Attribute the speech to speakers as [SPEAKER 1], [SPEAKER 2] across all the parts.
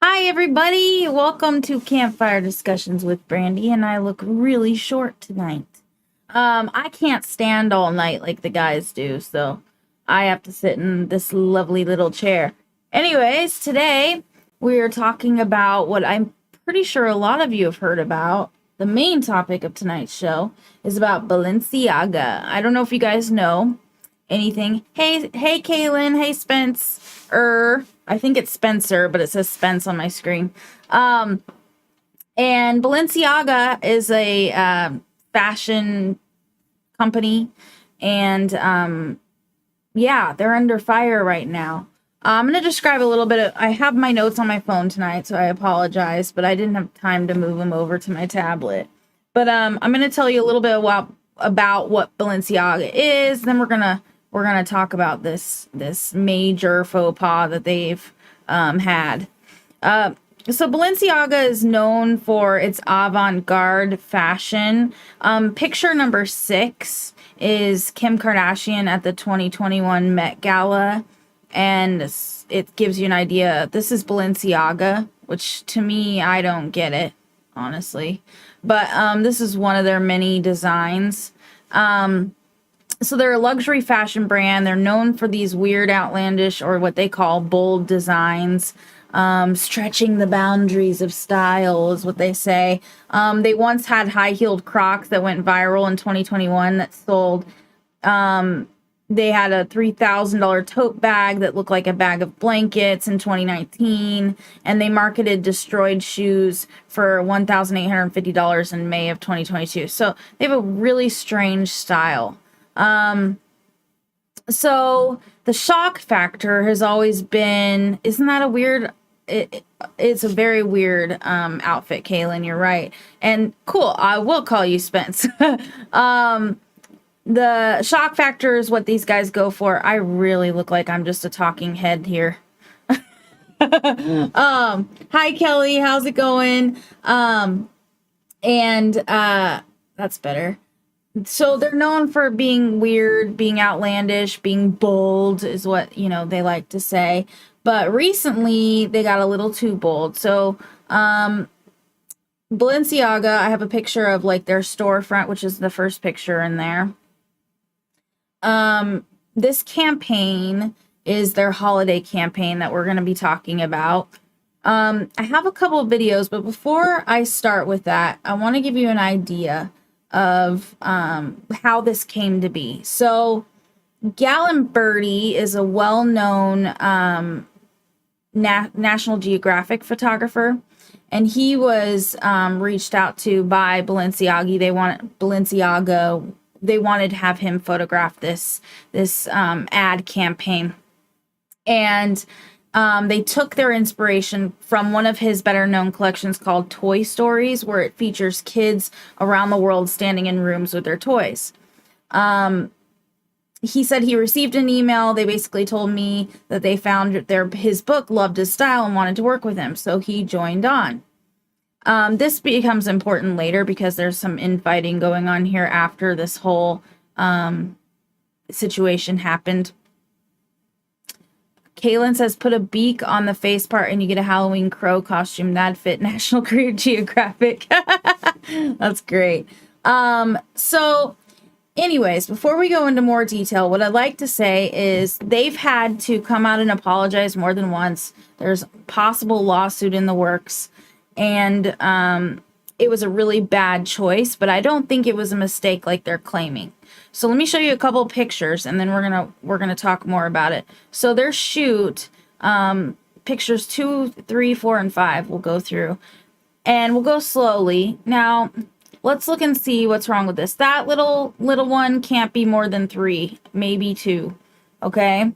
[SPEAKER 1] Hi, everybody. Welcome to Campfire Discussions with Brandy, and I look really short tonight. I can't stand all night like the guys do, so I have to sit in this lovely little chair. Anyways, today we are talking about what I'm pretty sure a lot of you have heard about. The main topic of tonight's show is about Balenciaga. I don't know if you guys know anything. Hey, Kaylin. Hey, Spence. I think it's Spencer, but it says Spence on my screen. And Balenciaga is a fashion company, and yeah, they're under fire right now. I'm going to describe a little bit I have my notes on my phone tonight, so I apologize, but I didn't have time to move them over to my tablet. But I'm going to tell you a little bit about about what Balenciaga is. Then we're gonna talk about this major faux pas that they've had. So Balenciaga is known for its avant-garde fashion. Picture number 6 is Kim Kardashian at the 2021 Met Gala, and it gives you an idea. This is Balenciaga, which to me, I don't get it, honestly. But this is one of their many designs. So they're a luxury fashion brand. They're known for these weird, outlandish, or what they call bold designs. Stretching the boundaries of style is what they say. They once had high-heeled Crocs that went viral in 2021 that sold. They had a $3,000 tote bag that looked like a bag of blankets in 2019, and they marketed destroyed shoes for $1,850 in May of 2022. So they have a really strange style. So the shock factor has always been, isn't that a weird, it's a very weird outfit, Kaylin, you're right. And cool, I will call you Spence. The shock factor is what these guys go for. I really look like I'm just a talking head here. Hi Kelly, how's it going? That's better. So they're known for being weird, being outlandish, being bold is what, they like to say. But recently they got a little too bold. So, Balenciaga, I have a picture of like their storefront, which is the first picture in there. This campaign is their holiday campaign that we're going to be talking about. I have a couple of videos, but before I start with that, I want to give you an idea of how this came to be. So Galen Birdie is a well-known National Geographic photographer, and he was reached out to by Balenciaga. They wanted to have him photograph this ad campaign, and they took their inspiration from one of his better-known collections called Toy Stories, where it features kids around the world standing in rooms with their toys. He said he received an email. They basically told me that they found his book, loved his style, and wanted to work with him, so he joined on. This becomes important later because there's some infighting going on here after this whole situation happened. Kaylin says, put a beak on the face part and you get a Halloween crow costume. That'd fit National Geographic. That's great. So anyways, before we go into more detail, what I'd like to say is they've had to come out and apologize more than once. There's a possible lawsuit in the works. And it was a really bad choice, but I don't think it was a mistake like they're claiming. So let me show you a couple pictures, and then we're gonna talk more about it. So their shoot, pictures 2, 3, 4, and 5. We'll go through, and we'll go slowly. Now, let's look and see what's wrong with this. That little one can't be more than 3, maybe 2. Okay.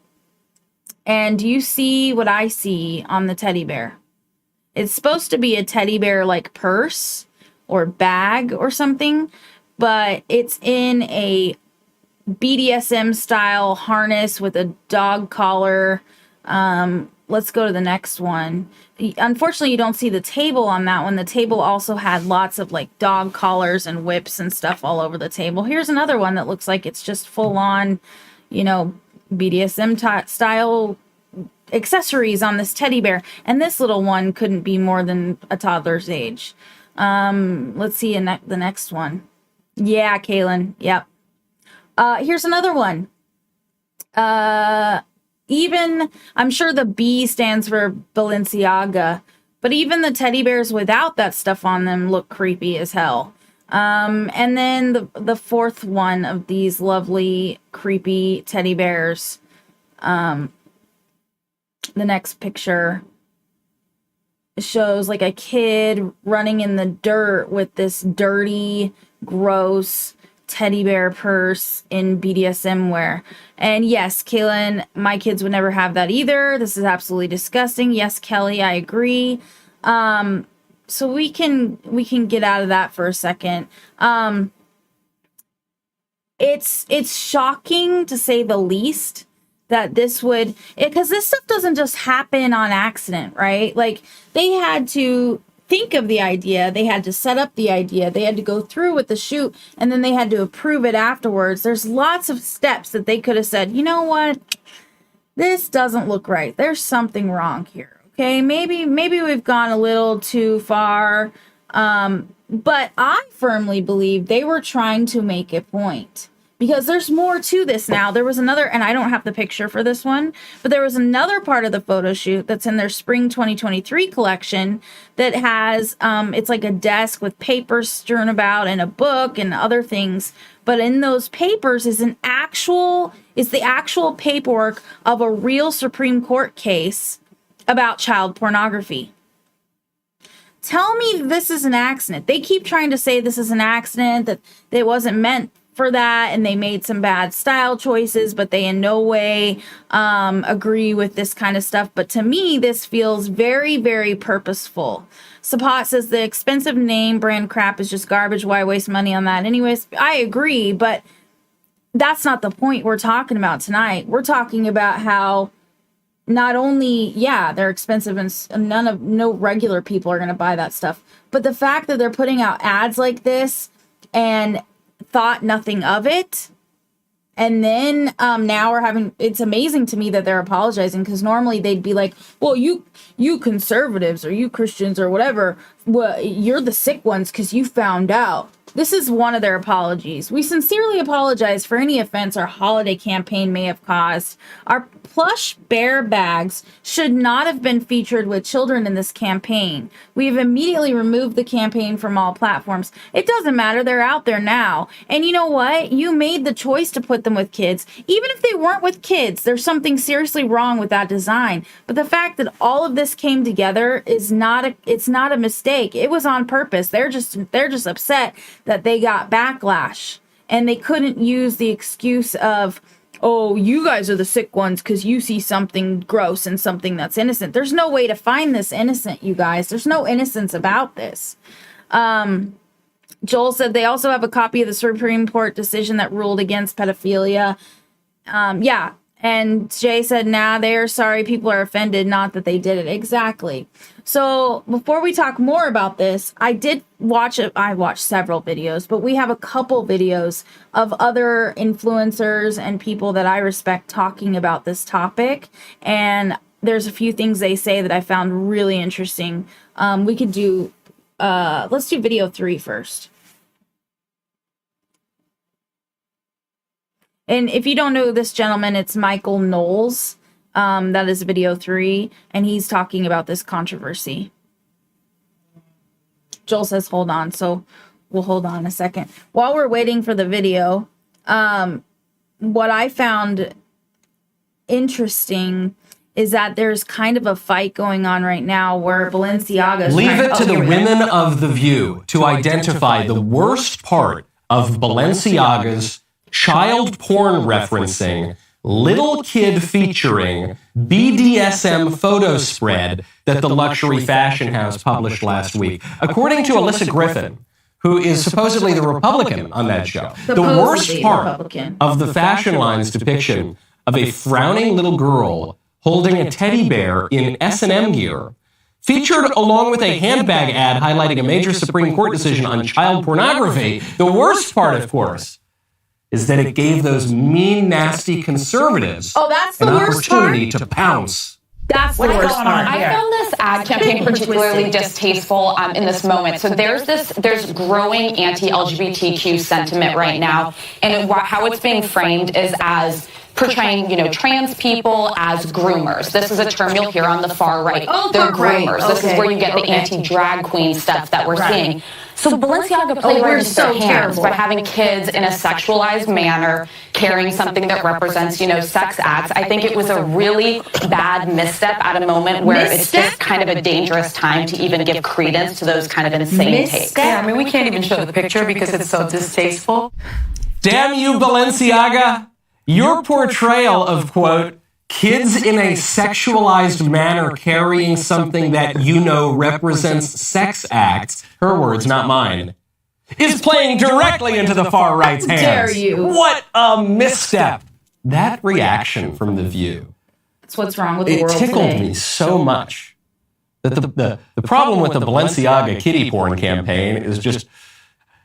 [SPEAKER 1] And do you see what I see on the teddy bear? It's supposed to be a teddy bear like purse or bag or something, but it's in a BDSM style harness with a dog collar. Let's go to the next one. Unfortunately, you don't see the table on that one. The table also had lots of like dog collars and whips and stuff all over the table. Here's another one that looks like it's just full on, BDSM style accessories on this teddy bear, and this little one couldn't be more than a toddler's age. Let's see the next one. Yeah, Kaylin. Yep. Here's another one. Even I'm sure the B stands for Balenciaga, but even the teddy bears without that stuff on them look creepy as hell. And then the fourth one of these lovely creepy teddy bears. The next picture shows like a kid running in the dirt with this dirty, gross teddy bear purse in BDSM wear. And yes, Kaylin, my kids would never have that either. This is absolutely disgusting. Yes, Kelly, I agree. So we can get out of that for a second. it's shocking to say the least that this would, because this stuff doesn't just happen on accident, right? Like, they had to think of the idea, they had to set up the idea, they had to go through with the shoot, and then they had to approve it afterwards. There's lots of steps that they could have said, you know what, this doesn't look right, there's something wrong here. Okay, maybe we've gone a little too far. But I firmly believe they were trying to make a point, because there's more to this now. There was another, and I don't have the picture for this one, but there was another part of the photo shoot that's in their spring 2023 collection that has, it's like a desk with papers strewn about and a book and other things. But in those papers is the actual paperwork of a real Supreme Court case about child pornography. Tell me this is an accident. They keep trying to say this is an accident, that it wasn't meant for that, and they made some bad style choices, but they in no way agree with this kind of stuff. But to me, this feels very, very purposeful. Sapat says the expensive name brand crap is just garbage. Why waste money on that? Anyways, I agree, but that's not the point we're talking about tonight. We're talking about how not only, yeah, they're expensive and no regular people are going to buy that stuff, but the fact that they're putting out ads like this and thought nothing of it. And then now we're having, it's amazing to me that they're apologizing, because normally they'd be like, well, you conservatives or you Christians or whatever, well, you're the sick ones because you found out. This is one of their apologies. We sincerely apologize for any offense our holiday campaign may have caused. Our plush bear bags should not have been featured with children in this campaign. We have immediately removed the campaign from all platforms. It doesn't matter. They're out there now. And you know what? You made the choice to put them with kids. Even if they weren't with kids, there's something seriously wrong with that design. But the fact that all of this came together is not a mistake. It was on purpose. They're just upset that they got backlash, and they couldn't use the excuse of, oh, you guys are the sick ones because you see something gross and something that's innocent. There's no way to find this innocent, you guys. There's no innocence about this. Joel said they also have a copy of the Supreme Court decision that ruled against pedophilia. Yeah. And Jay said, nah, they're sorry. People are offended. Not that they did it. Exactly. So before we talk more about this, I watched several videos, but we have a couple videos of other influencers and people that I respect talking about this topic. And there's a few things they say that I found really interesting. We could do, let's do video 3 first. And if you don't know this gentleman, it's Michael Knowles. That is video 3, and he's talking about this controversy. Joel says, hold on, so we'll hold on a second. While we're waiting for the video, what I found interesting is that there's kind of a fight going on right now where Balenciaga...
[SPEAKER 2] Leave it to the women of The View to identify the worst part of Balenciaga's child porn referencing, little kid featuring BDSM photo spread that the luxury fashion house published last week. According to Alyssa Griffin, who is supposedly the Republican on that show, the worst part of the fashion line's depiction of a frowning little girl holding a teddy bear in S&M gear, featured along with a handbag ad highlighting a major Supreme Court decision on child pornography. The worst part, of course, is that it gave those mean, nasty conservatives an opportunity to pounce.
[SPEAKER 1] That's the worst part.
[SPEAKER 3] I found this ad campaign particularly distasteful in this moment. So there's growing anti-LGBTQ sentiment right now, and how it's being framed is as portraying, trans people as groomers. This is a term you'll hear on the far right. They're groomers. This is where you get the anti-drag queen stuff that we're seeing. So Balenciaga played right into their hands by having kids in a sexualized manner, carrying something that represents, sex acts. I think it was a really bad misstep at a moment where it's just kind of a dangerous time to even give credence to those kind of insane takes.
[SPEAKER 4] Yeah, we can't even show the picture because it's so distasteful.
[SPEAKER 2] Damn you, Balenciaga! Your portrayal of, quote, kids in a sexualized manner carrying something that represents sex acts, her words, not mine, is playing directly into the far right's hands.
[SPEAKER 1] Dare you.
[SPEAKER 2] What a misstep. That reaction from The View.
[SPEAKER 1] That's what's wrong with the world
[SPEAKER 2] It tickled
[SPEAKER 1] today.
[SPEAKER 2] me so much. That the problem with the Balenciaga kitty porn campaign is just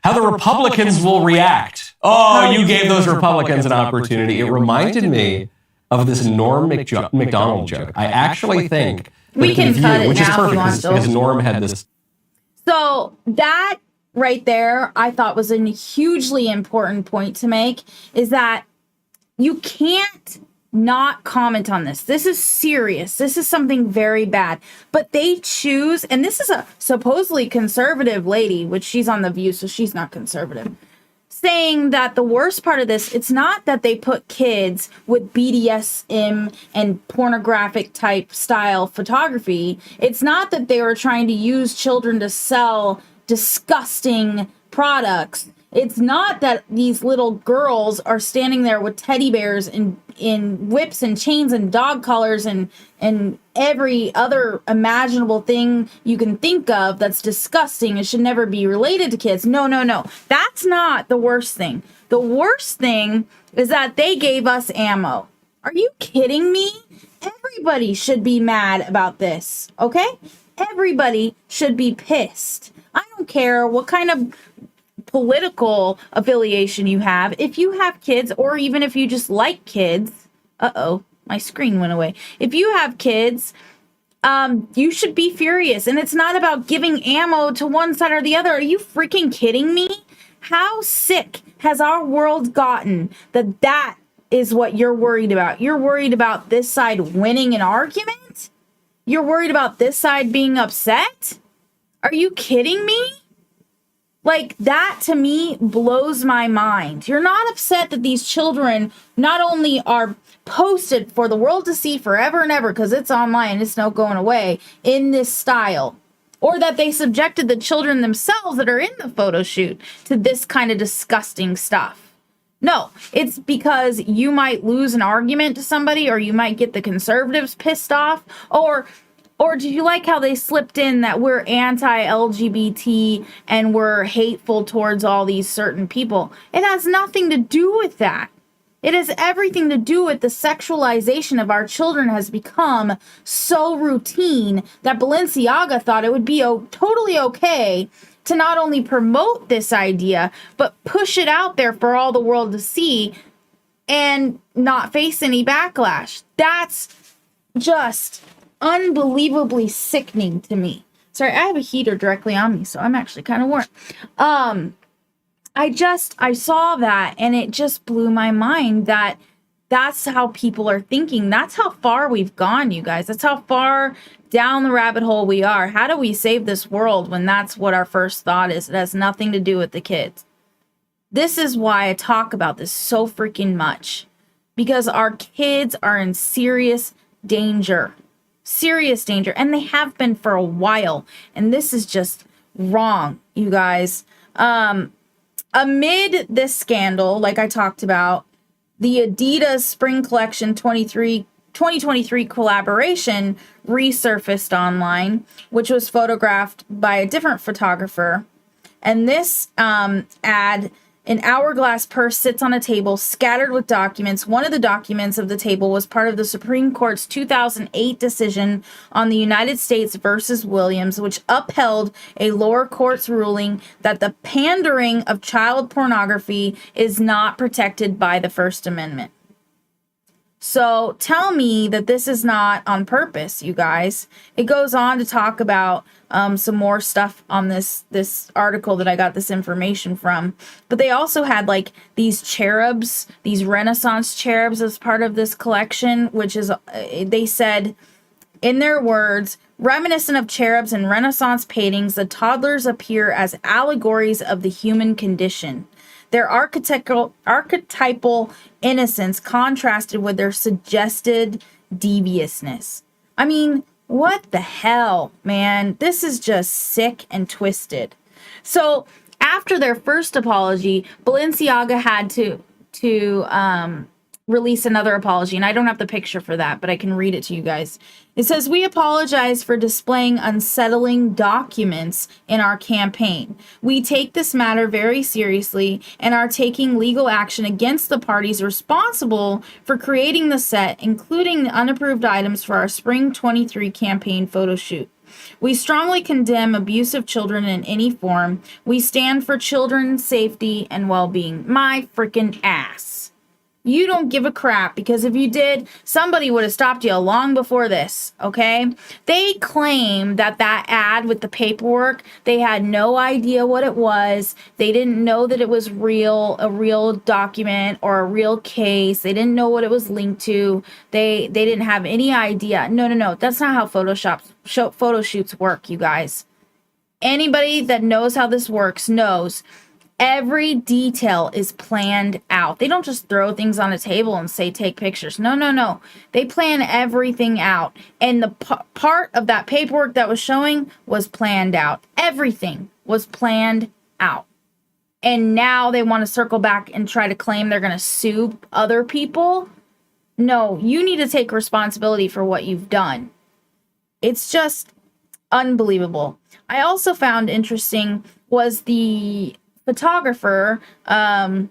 [SPEAKER 2] how the Republicans will react. Oh, you gave those Republicans an opportunity. It reminded me of this Norm Macdonald joke. I actually think
[SPEAKER 1] We can cut it
[SPEAKER 2] which is
[SPEAKER 1] now if you
[SPEAKER 2] perfect
[SPEAKER 1] want
[SPEAKER 2] because
[SPEAKER 1] to.
[SPEAKER 2] Norm had this.
[SPEAKER 1] So that right there, I thought was a hugely important point to make, is that you can't not comment on this. This is serious. This is something very bad. But they choose, and this is a supposedly conservative lady, which she's on The View, so she's not conservative, saying that the worst part of this, it's not that they put kids with BDSM and pornographic type style photography. It's not that they were trying to use children to sell disgusting products. It's not that these little girls are standing there with teddy bears in whips and chains and dog collars and every other imaginable thing you can think of that's disgusting. It should never be related to kids. No. That's not the worst thing. The worst thing is that they gave us ammo. Are you kidding me? Everybody should be mad about this, okay? Everybody should be pissed. I don't care what kind of political affiliation you have. If you have kids, or even if you just like kids, my screen went away. If you have kids, you should be furious. And it's not about giving ammo to one side or the other. Are you freaking kidding me? How sick has our world gotten that is what you're worried about? You're worried about this side winning an argument? You're worried about this side being upset? Are you kidding me? Like, that to me blows my mind. You're not upset that these children not only are posted for the world to see forever and ever, because it's online, it's no going away, in this style, or that they subjected the children themselves that are in the photo shoot to this kind of disgusting stuff. No, it's because you might lose an argument to somebody, or you might get the conservatives pissed off, or do you like how they slipped in that we're anti-LGBT and we're hateful towards all these certain people? It has nothing to do with that. It has everything to do with the sexualization of our children has become so routine that Balenciaga thought it would be totally okay to not only promote this idea, but push it out there for all the world to see and not face any backlash. That's just unbelievably sickening to me. Sorry, I have a heater directly on me, so I'm actually kind of warm. I saw that and it just blew my mind that that's how people are thinking. That's how far we've gone, you guys. That's how far down the rabbit hole we are. How do we save this world when that's what our first thought is? It has nothing to do with the kids. This is why I talk about this so freaking much, because our kids are in serious danger. Serious danger, and they have been for a while, and this is just wrong, you guys. Amid this scandal, like I talked about, the Adidas Spring Collection 2023 collaboration resurfaced online, which was photographed by a different photographer, and this ad, an hourglass purse sits on a table scattered with documents. One of the documents of the table was part of the Supreme Court's 2008 decision on the United States versus Williams, which upheld a lower court's ruling that the pandering of child pornography is not protected by the First Amendment. So tell me that this is not on purpose, you guys. It goes on to talk about some more stuff on this article that I got this information from. But they also had like these cherubs, these Renaissance cherubs as part of this collection, which is, they said, in their words, reminiscent of cherubs in Renaissance paintings, the toddlers appear as allegories of the human condition. Their archetypal innocence contrasted with their suggested deviousness. I mean, what the hell, man? This is just sick and twisted. So after their first apology, Balenciaga had to release another apology, and I don't have the picture for that, but I can read it to you guys. It says, "We apologize for displaying unsettling documents in our campaign. We take this matter very seriously and are taking legal action against the parties responsible for creating the set, including the unapproved items for our Spring 23 campaign photo shoot. We strongly condemn abuse of children in any form. We stand for children's safety and well-being." My freaking ass. You don't give a crap, because if you did, somebody would have stopped you long before this, okay? They claim that ad with the paperwork, they had no idea what it was. They didn't know that it was a real document or a real case. They didn't know what it was linked to. They didn't have any idea. No. That's not how photo shoots work, you guys. Anybody that knows how this works knows every detail is planned out. They don't just throw things on a table and say, take pictures. No. They plan everything out. And the part of that paperwork that was showing was planned out. Everything was planned out. And now they want to circle back and try to claim they're going to sue other people. No, you need to take responsibility for what you've done. It's just unbelievable. I also found interesting was the photographer, Gallimberti,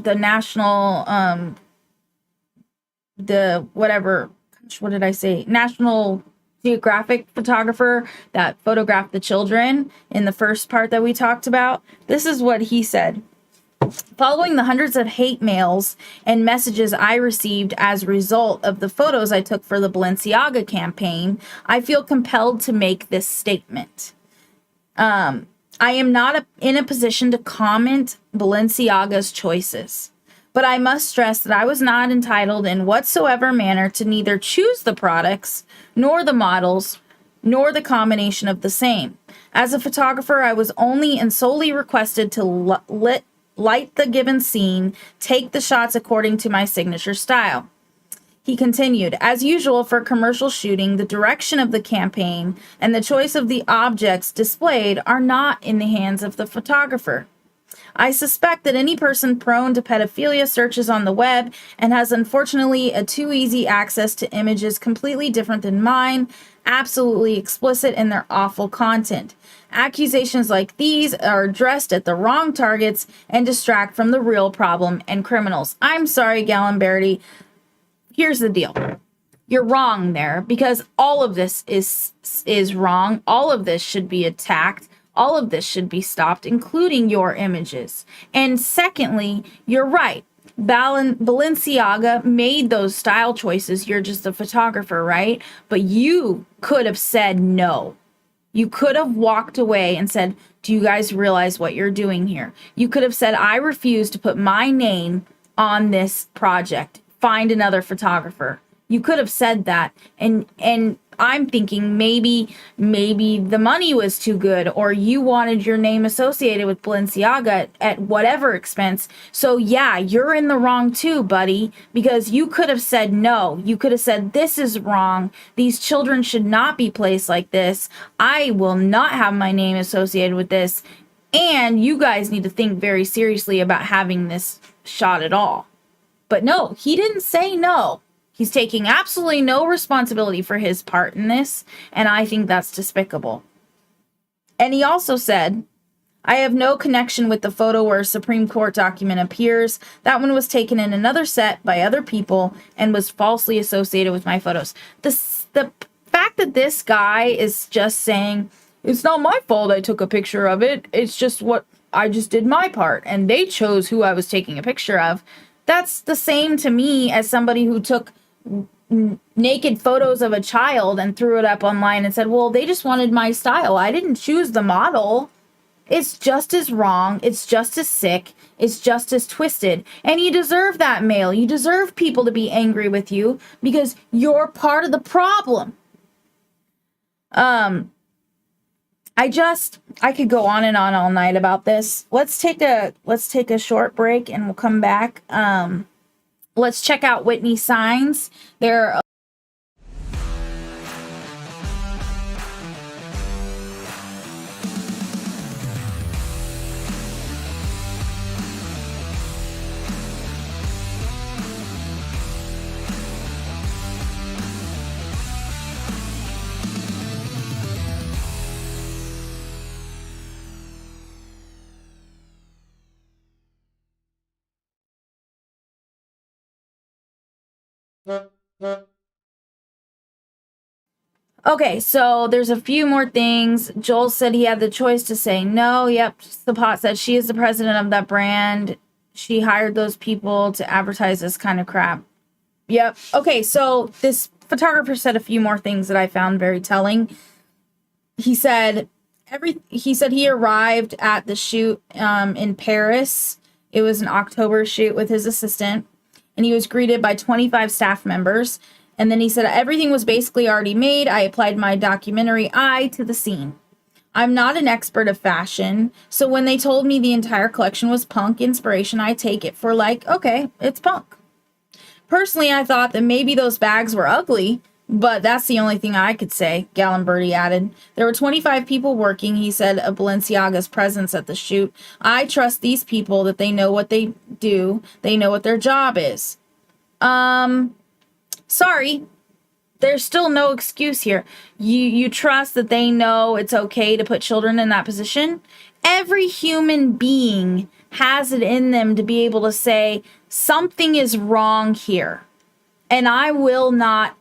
[SPEAKER 1] the national, National Geographic photographer that photographed the children in the first part that we talked about. This is what he said. "Following the hundreds of hate mails and messages I received as a result of the photos I took for the Balenciaga campaign, I feel compelled to make this statement. I am not in a position to comment Balenciaga's choices, but I must stress that I was not entitled in whatsoever manner to neither choose the products, nor the models, nor the combination of the same. As a photographer, I was only and solely requested to light the given scene, take the shots according to my signature style." He continued, "As usual for commercial shooting, the direction of the campaign and the choice of the objects displayed are not in the hands of the photographer. I suspect that any person prone to pedophilia searches on the web and has unfortunately a too easy access to images completely different than mine, absolutely explicit in their awful content. Accusations like these are addressed at the wrong targets and distract from the real problem and criminals." I'm sorry, Gallimberti. Here's the deal. You're wrong there, because all of this is wrong. All of this should be attacked. All of this should be stopped, including your images. And secondly, you're right. Balenciaga made those style choices. You're just a photographer, right? But you could have said no. You could have walked away and said, "Do you guys realize what you're doing here?" You could have said, "I refuse to put my name on this project. Find another photographer." You could have said that. And I'm thinking maybe the money was too good, or you wanted your name associated with Balenciaga at whatever expense. So yeah, you're in the wrong too, buddy, because you could have said no. You could have said, "This is wrong. These children should not be placed like this. I will not have my name associated with this. And you guys need to think very seriously about having this shot at all." But no, he didn't say no. He's taking absolutely no responsibility for his part in this, and I think that's despicable. And he also said, "I have no connection with the photo where a Supreme Court document appears. That one was taken in another set by other people and was falsely associated with my photos." The fact that this guy is just saying, "It's not my fault I took a picture of it. It's just what I just did my part, and they chose who I was taking a picture of." That's the same to me as somebody who took naked photos of a child and threw it up online and said, "Well, they just wanted my style. I didn't choose the model." It's just as wrong. It's just as sick. It's just as twisted. And you deserve that mail. You deserve people to be angry with you because you're part of the problem. I could go on and on all night about this. Let's take a short break and we'll come back. Let's check out Whitney's signs. There Okay, so there's a few more things. Joel said he had the choice to say no. Yep, Sapot said she is the president of that brand. She hired those people to advertise this kind of crap. Yep. Okay, so this photographer said a few more things that I found very telling. He said he arrived at the shoot in Paris. It was an October shoot with his assistant, and he was greeted by 25 staff members. And then he said everything was basically already made. I applied my documentary eye to the scene. I'm not an expert of fashion, so when they told me the entire collection was punk inspiration, I take it for like, okay, it's punk. Personally, I thought that maybe those bags were ugly, but that's the only thing I could say, Gallenberty added. There were 25 people working, he said, of Balenciaga's presence at the shoot. I trust these people that they know what they do. They know what their job is. Sorry. There's still no excuse here. You trust that they know it's okay to put children in that position? Every human being has it in them to be able to say, something is wrong here. And I will not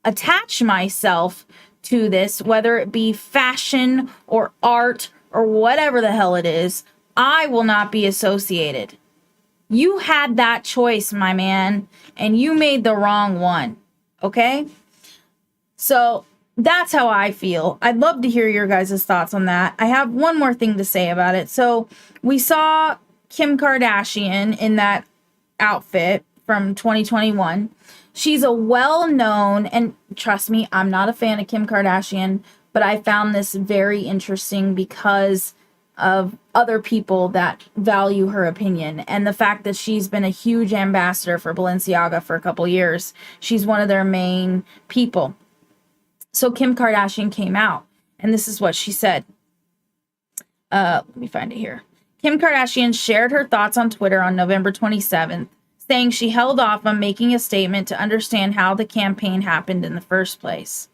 [SPEAKER 1] attach myself to this, whether it be fashion or art or whatever the hell it is. I will not be associated. You had that choice, my man, and you made the wrong one. Okay? So that's how I feel. I'd love to hear your guys' thoughts on that. I have one more thing to say about it. So we saw Kim Kardashian in that outfit from 2021. She's a well-known, and trust me, I'm not a fan of Kim Kardashian, but I found this very interesting because of other people that value her opinion and the fact that she's been a huge ambassador for Balenciaga for a couple years. She's one of their main people. So Kim Kardashian came out, and this is what she said. Let me find it here. Kim Kardashian shared her thoughts on Twitter on November 27th, saying she held off on making a statement to understand how the campaign happened in the first place.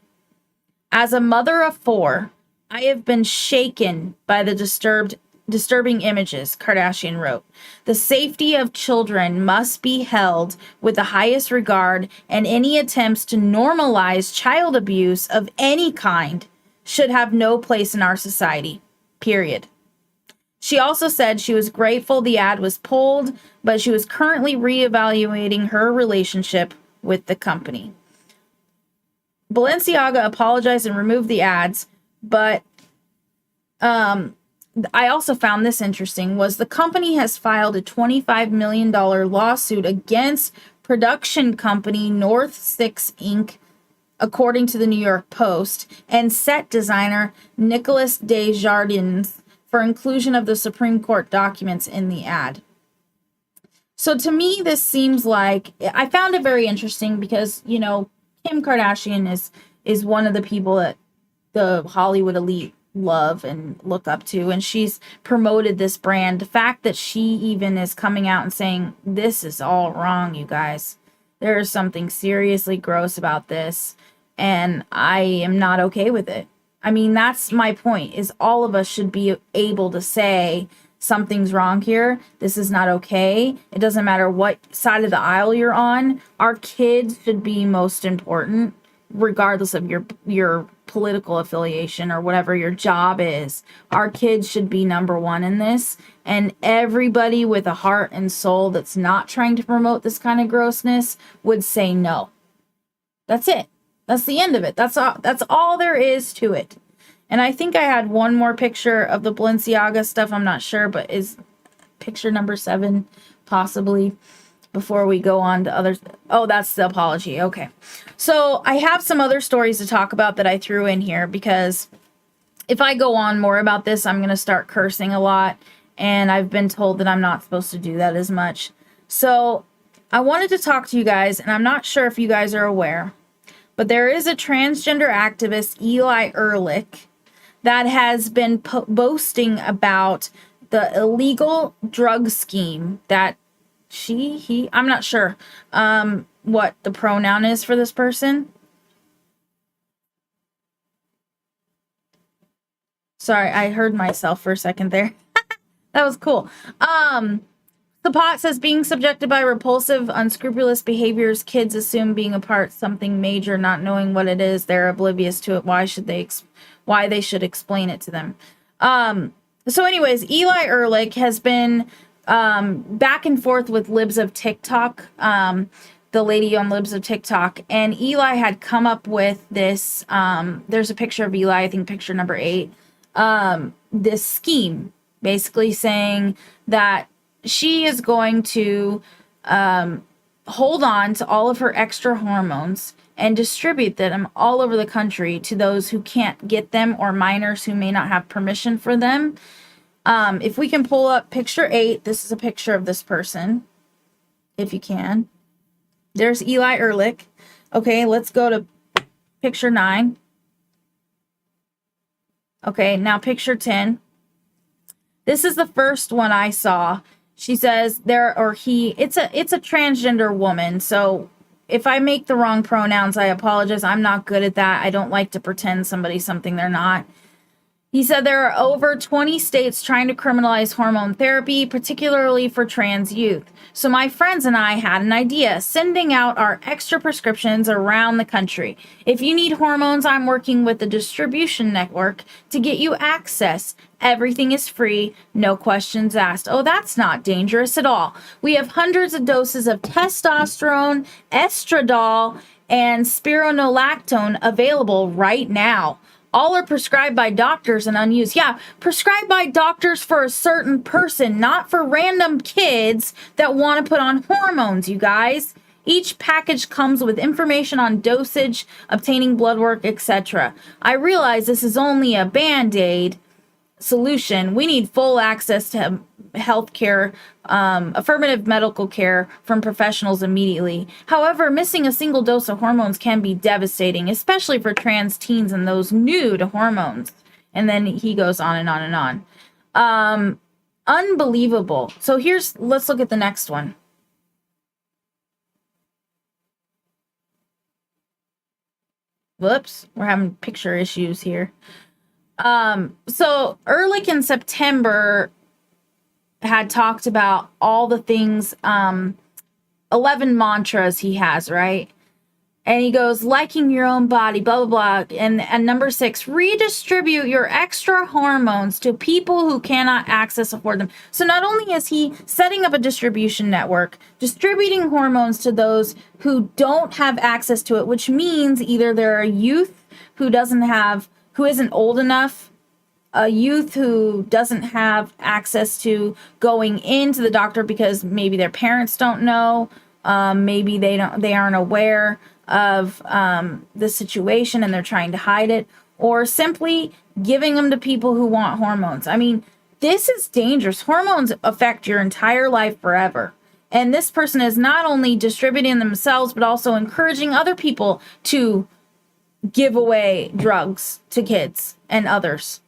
[SPEAKER 1] As a mother of 4, I have been shaken by the disturbing images, Kardashian wrote. The safety of children must be held with the highest regard, and any attempts to normalize child abuse of any kind should have no place in our society, period. She also said she was grateful the ad was pulled, but she was currently reevaluating her relationship with the company. Balenciaga apologized and removed the ads, but I also found this interesting, was the company has filed a $25 million lawsuit against production company North 6 Inc., according to the New York Post, and set designer Nicolas Desjardins for inclusion of the Supreme Court documents in the ad. So to me, this seems like, I found it very interesting because, you know, Kim Kardashian is one of the people that the Hollywood elite love and look up to, and she's promoted this brand. The fact that she even is coming out and saying this is all wrong, you guys, there is something seriously gross about this, and I am not okay with it. I mean, that's my point, is all of us should be able to say something's wrong here, this is not okay. It doesn't matter what side of the aisle you're on. Our kids should be most important, regardless of your political affiliation or whatever your job is. Our kids should be number one in this, and everybody with a heart and soul that's not trying to promote this kind of grossness would say no. That's it. That's the end of it. That's all there is to it. And I think I had one more picture of the Balenciaga stuff. I'm not sure, but is picture number 7 possibly, before we go on to others. Oh, that's the apology. Okay. So I have some other stories to talk about that I threw in here, because if I go on more about this, I'm going to start cursing a lot. And I've been told that I'm not supposed to do that as much. So I wanted to talk to you guys, and I'm not sure if you guys are aware, but there is a transgender activist, Eli Ehrlich, that has been boasting about the illegal drug scheme that I'm not sure what the pronoun is for this person. Sorry, I heard myself for a second there. That was cool. Sapat says being subjected by repulsive, unscrupulous behaviors, kids assume being a part something major, not knowing what it is. They're oblivious to it. Why they should explain it to them. So anyways, Eli Ehrlich has been back and forth with Libs of TikTok, the lady on Libs of TikTok, and Eli had come up with this. There's a picture of Eli, I think picture number 8. This scheme, basically saying that she is going to hold on to all of her extra hormones and distribute them all over the country to those who can't get them or minors who may not have permission for them. If we can pull up picture 8, this is a picture of this person, if you can. There's Eli Ehrlich. Okay, let's go to picture 9. Okay, now picture 10. This is the first one I saw. She says it's a transgender woman. So if I make the wrong pronouns, I apologize. I'm not good at that. I don't like to pretend somebody's something they're not. He said there are over 20 states trying to criminalize hormone therapy, particularly for trans youth. So my friends and I had an idea, sending out our extra prescriptions around the country. If you need hormones, I'm working with the distribution network to get you access. Everything is free, no questions asked. Oh, that's not dangerous at all. We have hundreds of doses of testosterone, estradiol, and spironolactone available right now. All are prescribed by doctors and unused. Yeah, prescribed by doctors for a certain person, not for random kids that want to put on hormones, you guys. Each package comes with information on dosage, obtaining blood work, etc. I realize this is only a band-aid solution. We need full access to health care, affirmative medical care from professionals immediately. However, missing a single dose of hormones can be devastating, especially for trans teens and those new to hormones. And then he goes on and on and on. Unbelievable. So let's look at the next one. Whoops, we're having picture issues here. So Ehrlich in September had talked about all the things, 11 mantras he has, right? And he goes, liking your own body, blah, blah, blah. And number 6, redistribute your extra hormones to people who cannot afford them. So not only is he setting up a distribution network, distributing hormones to those who don't have access to it, which means either they're a youth who isn't old enough, a youth who doesn't have access to going into the doctor because maybe their parents don't know, maybe they aren't aware of the situation and they're trying to hide it, or simply giving them to people who want hormones. I mean, this is dangerous. Hormones affect your entire life forever. And this person is not only distributing themselves, but also encouraging other people to give away drugs to kids and others.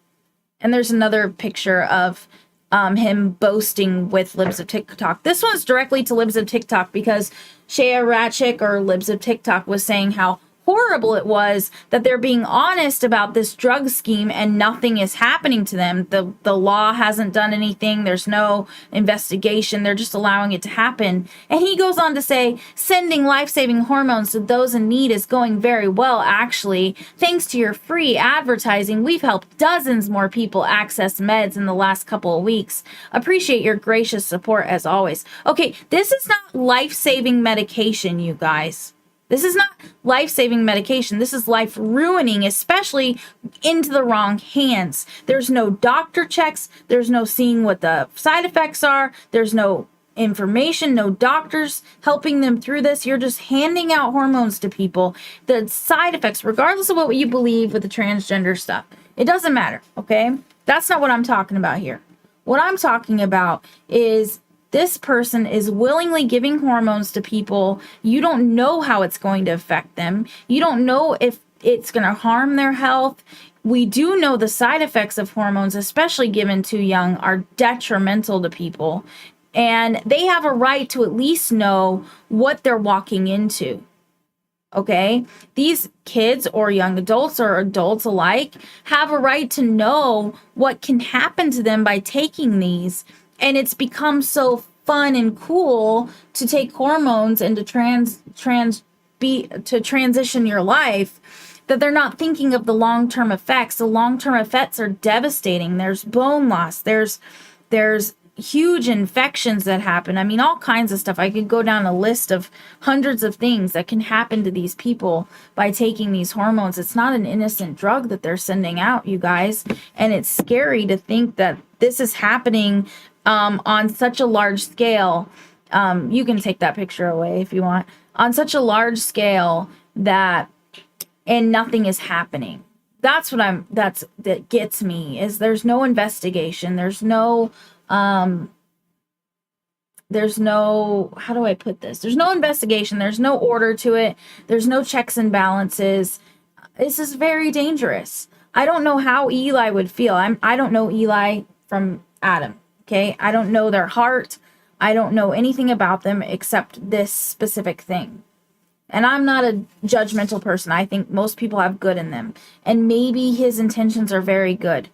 [SPEAKER 1] And there's another picture of him boasting with Libs of TikTok. This one's directly to Libs of TikTok because Shea Ratchik or Libs of TikTok was saying how horrible it was that they're being honest about this drug scheme and nothing is happening to them. The law hasn't done anything. There's no investigation. They're just allowing it to happen. And he goes on to say, sending life-saving hormones to those in need is going very well, actually. Thanks to your free advertising, we've helped dozens more people access meds in the last couple of weeks. Appreciate your gracious support as always. Okay, this is not life-saving medication, you guys. This is not life-saving medication. This is life-ruining, especially into the wrong hands. There's no doctor checks. There's no seeing what the side effects are. There's no information, no doctors helping them through this. You're just handing out hormones to people. The side effects, regardless of what you believe with the transgender stuff, it doesn't matter, okay? That's not what I'm talking about here. What I'm talking about is this person is willingly giving hormones to people. You don't know how it's going to affect them. You don't know if it's going to harm their health. We do know the side effects of hormones, especially given too young, are detrimental to people. And they have a right to at least know what they're walking into. Okay? These kids or young adults or adults alike have a right to know what can happen to them by taking these. And it's become so fun and cool to take hormones and to transition your life, that they're not thinking of the long-term effects. The long-term effects are devastating. There's bone loss. There's huge infections that happen. I mean, all kinds of stuff. I could go down a list of hundreds of things that can happen to these people by taking these hormones. It's not an innocent drug that they're sending out, you guys. And it's scary to think that this is happening on such a large scale. You can take that picture away if you want. On such a large scale and nothing is happening. That gets me, is there's no investigation. There's no, how do I put this? There's no investigation. There's no order to it. There's no checks and balances. This is very dangerous. I don't know how Eli would feel. I don't know Eli from Adam. Okay. I don't know their heart. I don't know anything about them except this specific thing. And I'm not a judgmental person. I think most people have good in them. And maybe his intentions are very good.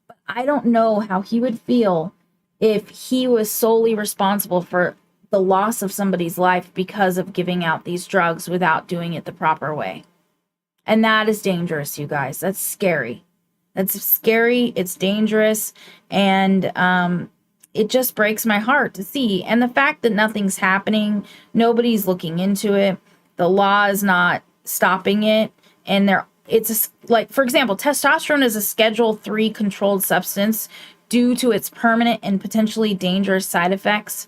[SPEAKER 1] But I don't know how he would feel if he was solely responsible for the loss of somebody's life because of giving out these drugs without doing it the proper way. And that is dangerous, you guys. That's scary. That's scary. It's dangerous. And it just breaks my heart to see. And the fact that nothing's happening, nobody's looking into it. The law is not stopping it. And for example, testosterone is a Schedule 3 controlled substance due to its permanent and potentially dangerous side effects.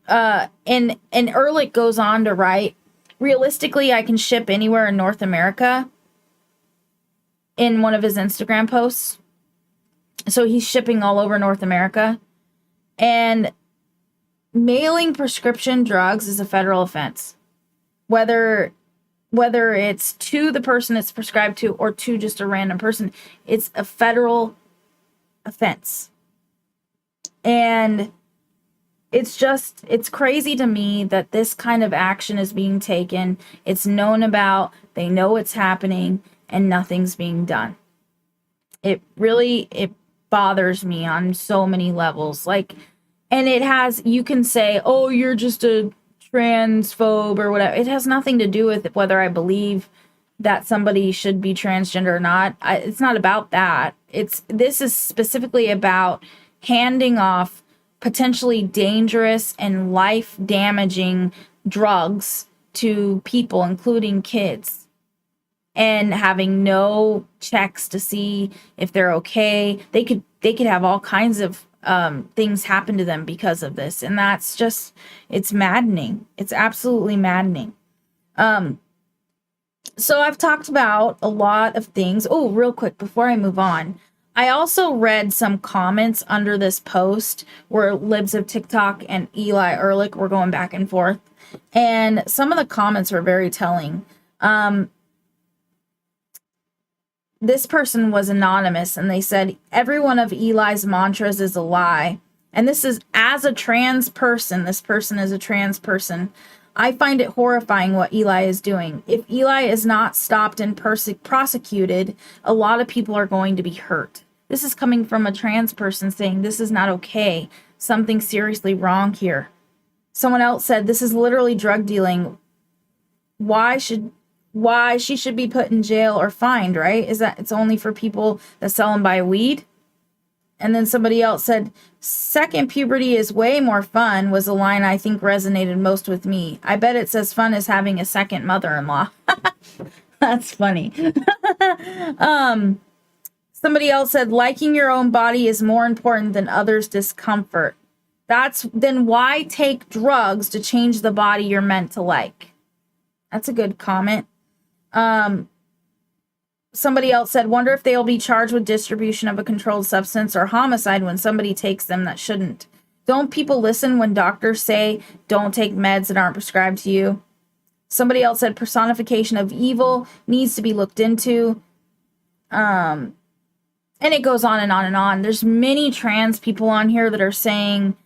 [SPEAKER 1] And Ehrlich goes on to write, realistically, I can ship anywhere in North America, in one of his Instagram posts. So he's shipping all over North America. And mailing prescription drugs is a federal offense. Whether it's to the person it's prescribed to or to just a random person, it's a federal offense. And it's crazy to me that this kind of action is being taken. It's known about, they know it's happening, and nothing's being done. It bothers me on so many levels. You can say, oh, you're just a transphobe or whatever. It has nothing to do with whether I believe that somebody should be transgender or not. It's not about that. This is specifically about handing off potentially dangerous and life-damaging drugs to people, including kids, and having no checks to see if they're okay. They could have all kinds of things happen to them because of this. And that's just, it's maddening. It's absolutely maddening. So I've talked about a lot of things. Oh, real quick, before I move on, I also read some comments under this post where libs of TikTok and Eli Ehrlich were going back and forth. And some of the comments were very telling. This person was anonymous, and they said, every one of Eli's mantras is a lie. And this is as a trans person. This person is a trans person. I find it horrifying what Eli is doing. If Eli is not stopped and prosecuted, a lot of people are going to be hurt. This is coming from a trans person saying this is not okay. Something seriously wrong here. Someone else said this is literally drug dealing. Why she should be put in jail or fined, right? Is that it's only for people that sell and buy weed? And then somebody else said, second puberty is way more fun, was a line I think resonated most with me. I bet it's as fun as having a second mother-in-law. That's funny. Somebody else said, liking your own body is more important than others' discomfort. Then why take drugs to change the body you're meant to like? That's a good comment. Somebody else said, wonder if they'll be charged with distribution of a controlled substance or homicide when somebody takes them that shouldn't. Don't people listen when doctors say don't take meds that aren't prescribed to you? Somebody else said personification of evil needs to be looked into. And it goes on and on and on. There's many trans people on here that are saying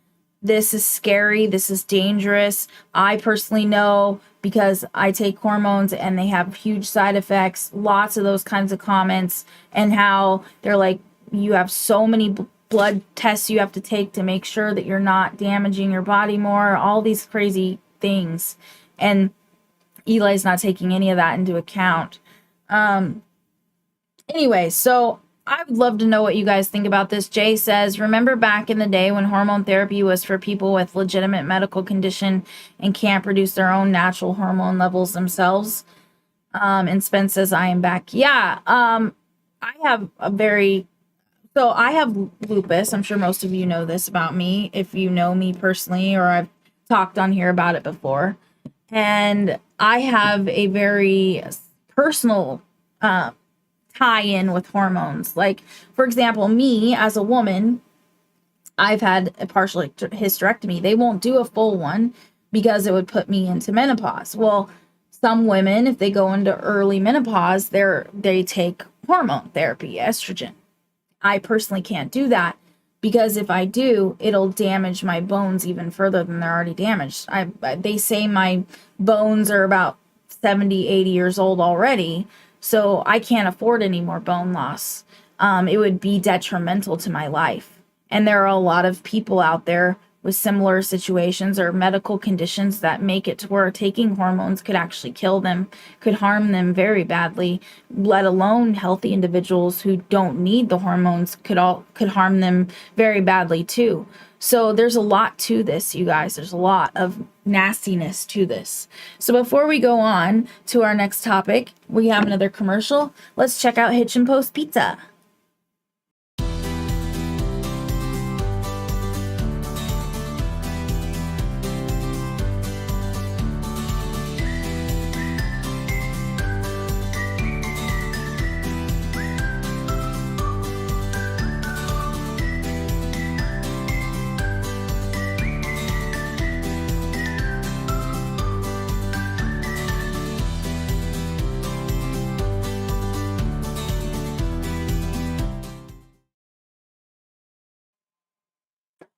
[SPEAKER 1] this is scary, this is dangerous. I personally know because I take hormones and they have huge side effects. Lots of those kinds of comments, and how they're like, you have so many blood tests you have to take to make sure that you're not damaging your body more, all these crazy things. And Eli's not taking any of that into account. Anyway, so I would love to know what you guys think about this. Jay says, remember back in the day when hormone therapy was for people with legitimate medical condition and can't produce their own natural hormone levels themselves? And Spence says, I am back. Yeah, I have I have lupus. I'm sure most of you know this about me, if you know me personally, or I've talked on here about it before. And I have a very personal tie-in with hormones. Like, for example, me as a woman, I've had a partial hysterectomy. They won't do a full one because it would put me into menopause. Well, some women, if they go into early menopause, they take hormone therapy, estrogen. I personally can't do that because if I do, it'll damage my bones even further than they're already damaged. They say my bones are about 70, 80 years old already, so I can't afford any more bone loss. It would be detrimental to my life. And there are a lot of people out there with similar situations or medical conditions that make it to where taking hormones could actually kill them, could harm them very badly, let alone healthy individuals who don't need the hormones could harm them very badly too. So there's a lot to this, you guys. There's a lot of nastiness to this. So before we go on to our next topic, we have another commercial. Let's check out Hitch and Post Pizza.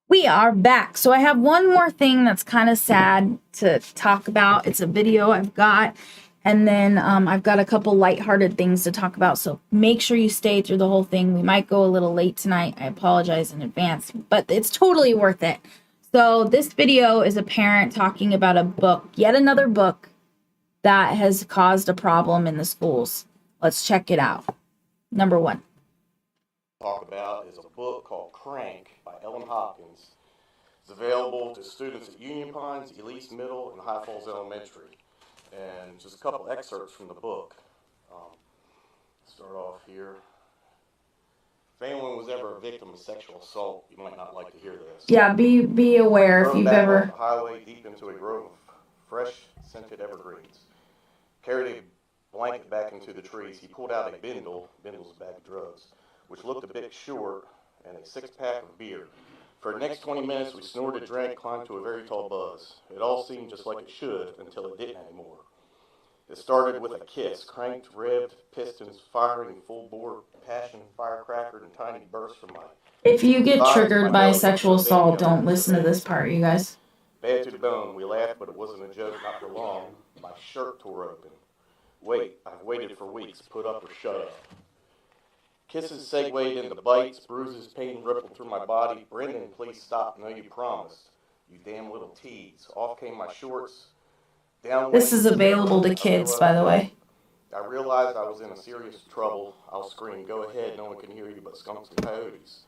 [SPEAKER 1] We are back. So I have one more thing that's kind of sad to talk about. It's a video I've got, and then I've got a couple lighthearted things to talk about. So make sure you stay through the whole thing. We might go a little late tonight. I apologize in advance, but it's totally worth it. So this video is a parent talking about a book, yet another book that has caused a problem in the schools. Let's check it out. Number one.
[SPEAKER 5] Talk about is a book called Crank by Ellen Hopkins. It's available to students at Union Pines, Elise Middle, and High Falls Elementary. And just a couple excerpts from the book. Start off here. If anyone was ever a victim of sexual assault, you might not like to hear this.
[SPEAKER 1] Yeah, be aware if
[SPEAKER 5] Drove
[SPEAKER 1] you've
[SPEAKER 5] back
[SPEAKER 1] ever...
[SPEAKER 5] off the highway deep into a grove of fresh, scented evergreens. Carried a blanket back into the trees. He pulled out a bindle's a bag of drugs, which looked a bit short, and a six-pack of beer. For the next 20 minutes, we snorted, drank, climbed to a very tall buzz. It all seemed just like it should until it didn't anymore. It started with a kiss, cranked, revved, pistons firing, full-bore, passion, firecracker, and tiny bursts from my...
[SPEAKER 1] If you get
[SPEAKER 5] thighs,
[SPEAKER 1] triggered
[SPEAKER 5] my
[SPEAKER 1] by
[SPEAKER 5] belly,
[SPEAKER 1] sexual
[SPEAKER 5] my
[SPEAKER 1] assault,
[SPEAKER 5] belly,
[SPEAKER 1] don't listen to this part, you guys.
[SPEAKER 5] Bad to the bone. We laughed, but it wasn't a joke, not for long. My shirt tore open. Wait, I've waited for weeks. Put up or shut up. Kisses segued into bites, bruises, pain rippled through my body. Brendan, please stop. No, you promised. You damn little tease. Off came my shorts. Down
[SPEAKER 1] This is available to kids, by the way.
[SPEAKER 5] I realized I was in a serious trouble. I'll scream, go ahead, no one can hear you but skunks and coyotes.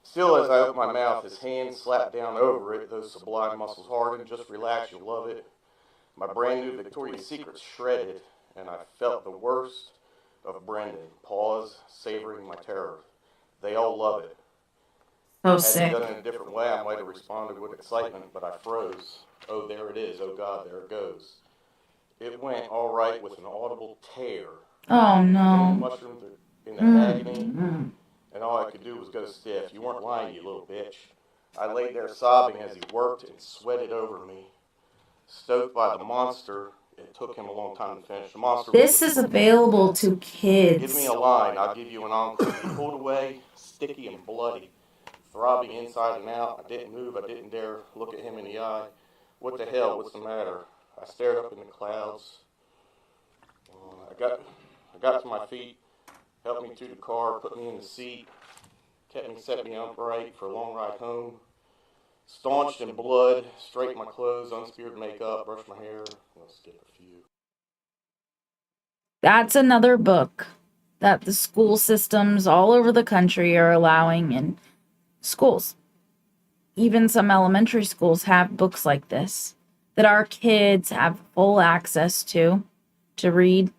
[SPEAKER 5] Still, as I opened my mouth, his hand slapped down over it. Those sublime muscles hardened. Just relax, you'll love it. My brand new Victoria's Secret shredded, and I felt the worst of Brendan. Pause, savoring my terror. They all love it.
[SPEAKER 1] So
[SPEAKER 5] Had
[SPEAKER 1] sick.
[SPEAKER 5] he done it in a different way, I might have responded with excitement, but I froze. Oh, there it is. Oh, God, there it goes. It went all right with an audible tear.
[SPEAKER 1] Oh,
[SPEAKER 5] Pain
[SPEAKER 1] no.
[SPEAKER 5] mushroomed in the agony, and all I could do was go stiff. You weren't lying, you little bitch. I lay there sobbing as he worked and sweated over me. Stoked by the monster, it took him a long time to finish. The monster.
[SPEAKER 1] This is available to kids.
[SPEAKER 5] Give me a line, I'll give you an encore. He pulled away, sticky and bloody, throbbing inside and out. I didn't move, I didn't dare look at him in the eye. What the hell, what's the matter? I stared up in the clouds. I got to my feet, helped me to the car, put me in the seat, set me upright for a long ride home. Staunched in blood, straightened my clothes, unspeared makeup, brushed my hair. I'll skip a few.
[SPEAKER 1] That's another book that the school systems all over the country are allowing in schools. Even some elementary schools have books like this that our kids have full access to read.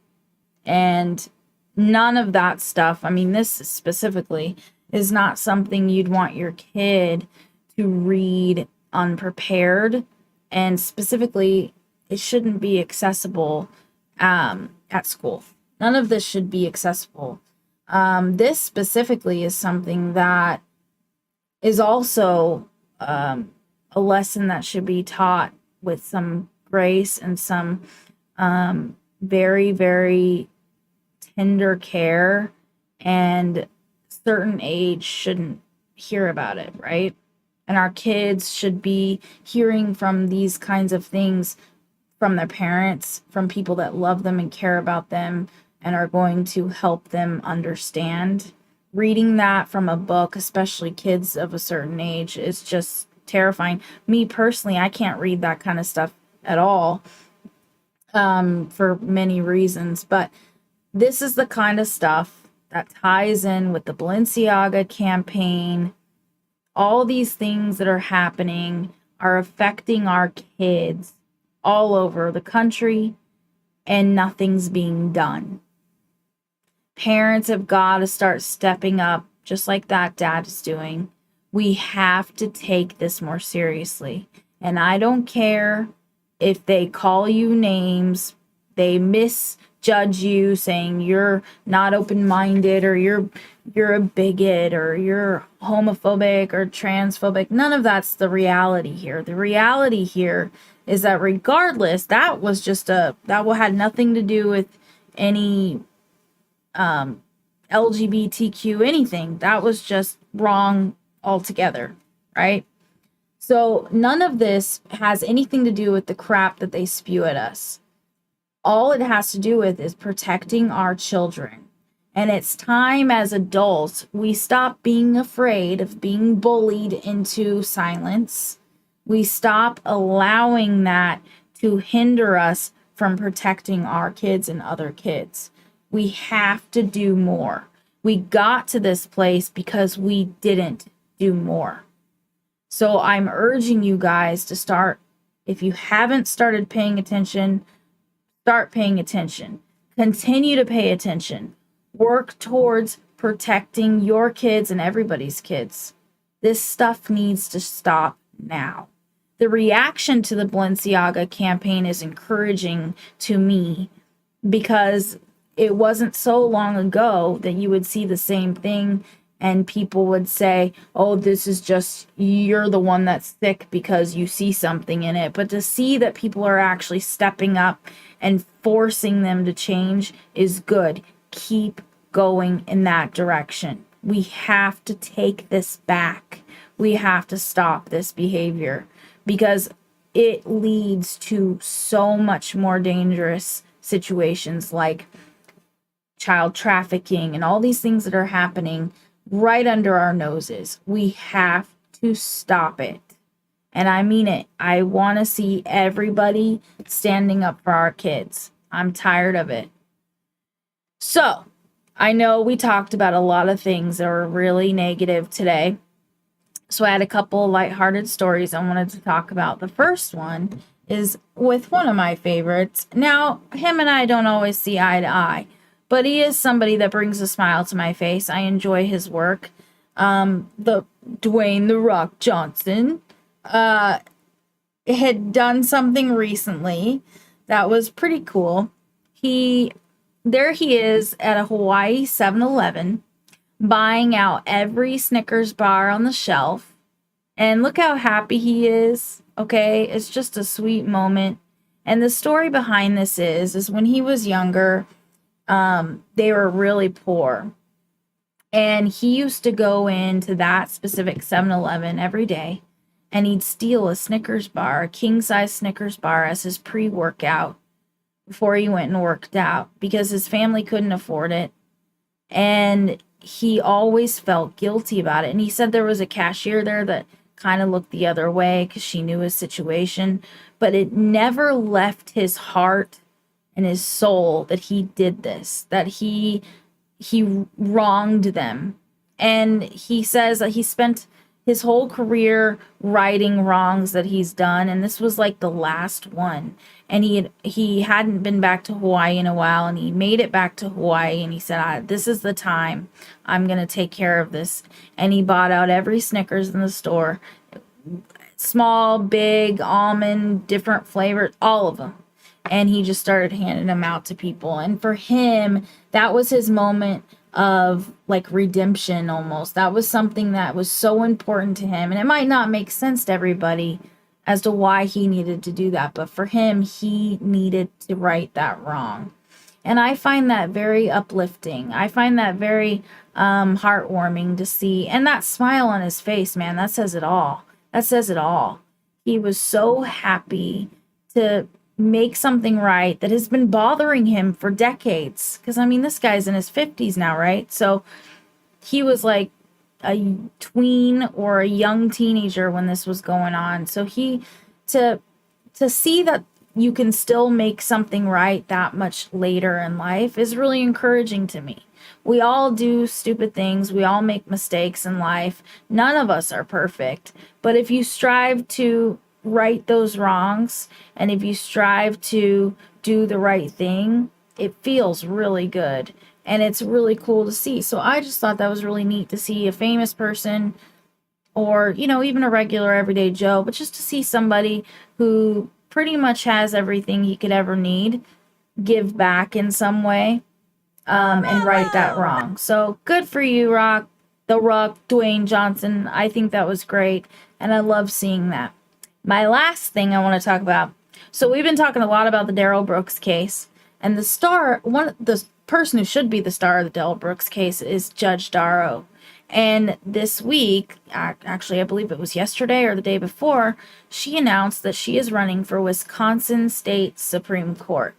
[SPEAKER 1] And none of that stuff, I mean, this specifically is not something you'd want your kid to read unprepared. And specifically, it shouldn't be accessible at school. None of this should be accessible. This specifically is something that is also a lesson that should be taught with some grace and some very, very tender care, and certain age shouldn't hear about it, right? And our kids should be hearing from these kinds of things from their parents, from people that love them and care about them and are going to help them understand. Reading that from a book, especially kids of a certain age, is just terrifying. Me personally, I can't read that kind of stuff at all for many reasons, but this is the kind of stuff that ties in with the Balenciaga campaign. All these things that are happening are affecting our kids all over the country, and nothing's being done. Parents have got to start stepping up, just like that dad is doing. We have to take this more seriously. And I don't care if they call you names, they misjudge you, saying you're not open-minded, or you're a bigot, or you're homophobic or transphobic. None of that's the reality here. The reality here is that regardless, that had nothing to do with any LGBTQ anything. That was just wrong altogether, right? So none of this has anything to do with the crap that they spew at us. All it has to do with is protecting our children. And it's time as adults we stop being afraid of being bullied into silence. We stop allowing that to hinder us from protecting our kids and other kids. We have to do more. We got to this place because we didn't do more. So I'm urging you guys to start. If you haven't started paying attention, start paying attention. Continue to pay attention. Work towards protecting your kids and everybody's kids. This stuff needs to stop now. The reaction to the Balenciaga campaign is encouraging to me, because it wasn't so long ago that you would see the same thing and people would say, oh, this is just, you're the one that's sick because you see something in it. But to see that people are actually stepping up and forcing them to change is good. Keep going in that direction. We have to take this back. We have to stop this behavior, because it leads to so much more dangerous situations like child trafficking and all these things that are happening right under our noses. We have to stop it. And I mean it. I want to see everybody standing up for our kids. I'm tired of it. So, I know we talked about a lot of things that were really negative today. So I had a couple of lighthearted stories I wanted to talk about. The first one is with one of my favorites. Now, him and I don't always see eye to eye, but he is somebody that brings a smile to my face. I enjoy his work. The Dwayne "The Rock" Johnson had done something recently that was pretty cool. There he is at a Hawaii 7-Eleven buying out every Snickers bar on the shelf. And look how happy he is. Okay, it's just a sweet moment. And the story behind this is when he was younger, they were really poor. And he used to go into that specific 7-Eleven every day, and he'd steal a Snickers bar, a king-size Snickers bar, as his pre-workout before he went and worked out, because his family couldn't afford it. And he always felt guilty about it. And he said there was a cashier there that kind of looked the other way because she knew his situation, but it never left his heart and his soul that he did this, that he wronged them. And he says that he spent his whole career righting wrongs that he's done, and this was like the last one. And he hadn't been back to Hawaii in a while, and he made it back to Hawaii, and he said, this is the time I'm gonna take care of this. And he bought out every Snickers in the store, small, big, almond, different flavors, all of them. And he just started handing them out to people. And for him, that was his moment of like redemption almost. That was something that was so important to him. And it might not make sense to everybody as to why he needed to do that, but for him, he needed to right that wrong. And I find that very uplifting. I find that very heartwarming to see. And that smile on his face, man, that says it all. That says it all. He was so happy to make something right that has been bothering him for decades. Because, I mean, this guy's in his 50s now, right? So he was like a tween or a young teenager when this was going on. So to see that you can still make something right that much later in life is really encouraging to me. We all do stupid things. We all make mistakes in life. None of us are perfect. But if you strive to right those wrongs, and if you strive to do the right thing, it feels really good. And it's really cool to see. So I just thought that was really neat to see a famous person, or, you know, even a regular everyday Joe, but just to see somebody who pretty much has everything he could ever need, give back in some way, and right that wrong. So good for you, The Rock, Dwayne Johnson. I think that was great, and I love seeing that. My last thing I want to talk about. So we've been talking a lot about the Darrell Brooks case, and the person who should be the star of the Darrell Brooks case is Judge Darrow. And this week, actually, I believe it was yesterday or the day before, she announced that she is running for Wisconsin State Supreme Court.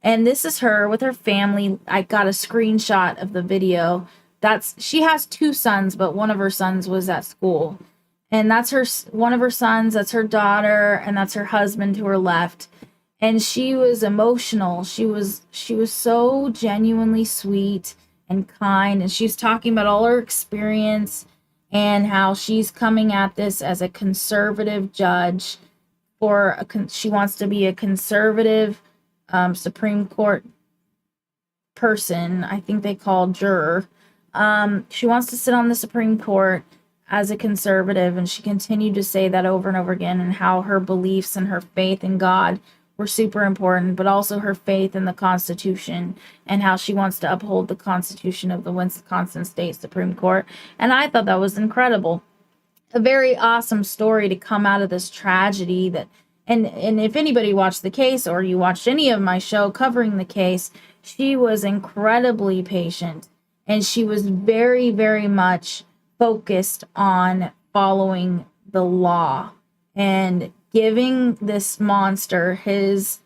[SPEAKER 1] And this is her with her family. I got a screenshot of the video. She has 2 sons, but one of her sons was at school. And that's one of her sons, that's her daughter, and that's her husband to her left. And she was emotional. She was so genuinely sweet and kind. And she's talking about all her experience and how she's coming at this as a conservative judge she wants to be a conservative Supreme Court person. I think they call juror. She wants to sit on the Supreme Court as a conservative, and she continued to say that over and over again, and how her beliefs and her faith in God were super important, but also her faith in the Constitution, and how she wants to uphold the Constitution of the Wisconsin State Supreme Court. And I thought that was incredible. A very awesome story to come out of this tragedy and if anybody watched the case, or you watched any of my show covering the case, she was incredibly patient, and she was very, very much focused on following the law and giving this monster his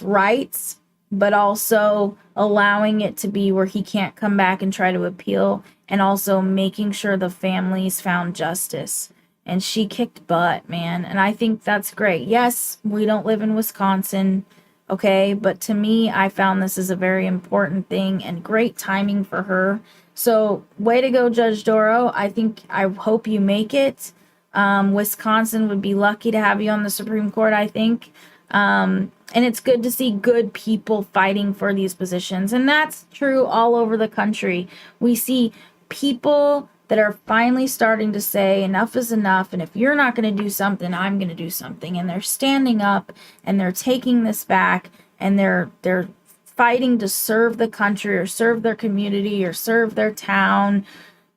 [SPEAKER 1] rights, but also allowing it to be where he can't come back and try to appeal, and also making sure the families found justice. And she kicked butt, man. And I think that's great. Yes, we don't live in Wisconsin, okay? But to me, I found this is a very important thing and great timing for her. So, way to go, Judge Darrow. I hope you make it. Wisconsin would be lucky to have you on the Supreme Court, I think. And it's good to see good people fighting for these positions. And that's true all over the country. We see people that are finally starting to say enough is enough. And if you're not going to do something, I'm going to do something. And they're standing up and they're taking this back, and they're fighting to serve the country or serve their community or serve their town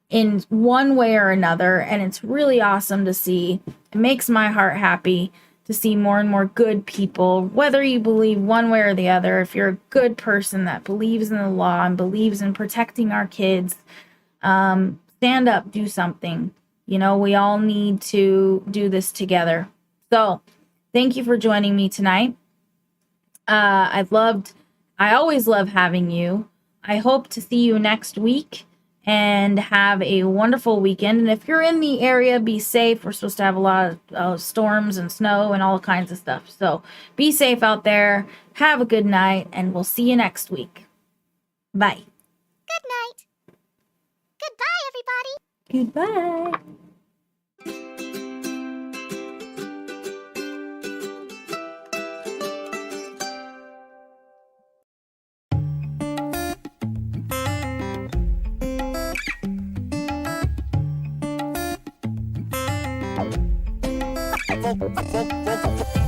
[SPEAKER 1] in one way or another. And it's really awesome to see. It makes my heart happy to see more and more good people, whether you believe one way or the other. If you're a good person that believes in the law and believes in protecting our kids, stand up, do something. You know, we all need to do this together. So thank you for joining me tonight. I always love having you. I hope to see you next week and have a wonderful weekend. And if you're in the area, be safe. We're supposed to have a lot of storms and snow and all kinds of stuff. So be safe out there. Have a good night, and we'll see you next week. Bye.
[SPEAKER 6] Good night. Goodbye, everybody.
[SPEAKER 1] Goodbye.
[SPEAKER 6] Faux.